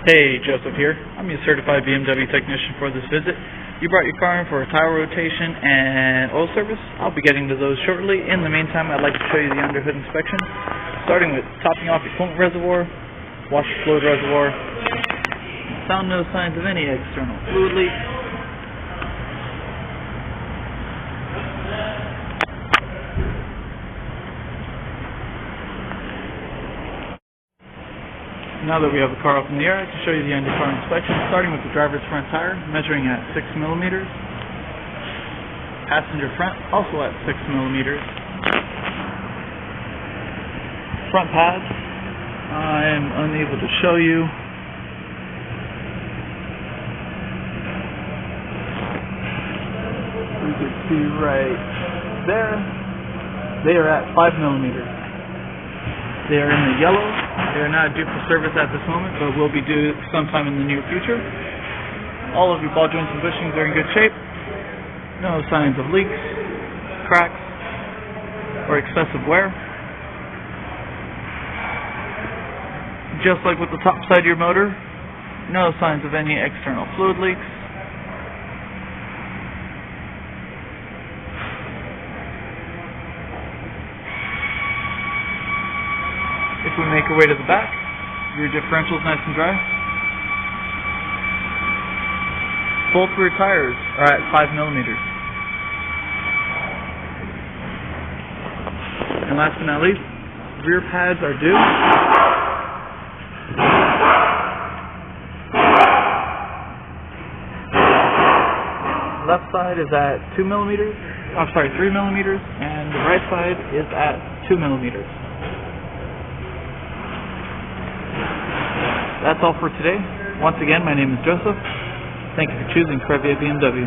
Hey, Joseph here. I'm your certified BMW technician for this visit. You brought your car in for a tire rotation and oil service. I'll be getting to those shortly. In the meantime, I'd like to show you the underhood inspection, starting with topping off your coolant reservoir, washer fluid reservoir. Found no signs of any external fluid leak. Now that we have the car up in the air, I can show you the under car inspection, starting with the driver's front tire, measuring at 6 millimeters. Passenger front, also at 6 millimeters. Front pads, I'm unable to show you. You can see right there, they are at 5 millimeters. They are in the yellow. They are not due for service at this moment, but will be due sometime in the near future. All of your ball joints and bushings are in good shape. No signs of leaks, cracks, or excessive wear. Just like with the top side of your motor, no signs of any external fluid leaks. If we make our way to the back, rear differential is nice and dry. Both rear tires are at 5 millimeters. And last but not least, rear pads are due. Left side is at 3 millimeters, and the right side is at 2 millimeters. That's all for today. Once again, my name is Joseph. Thank you for choosing Crevier BMW.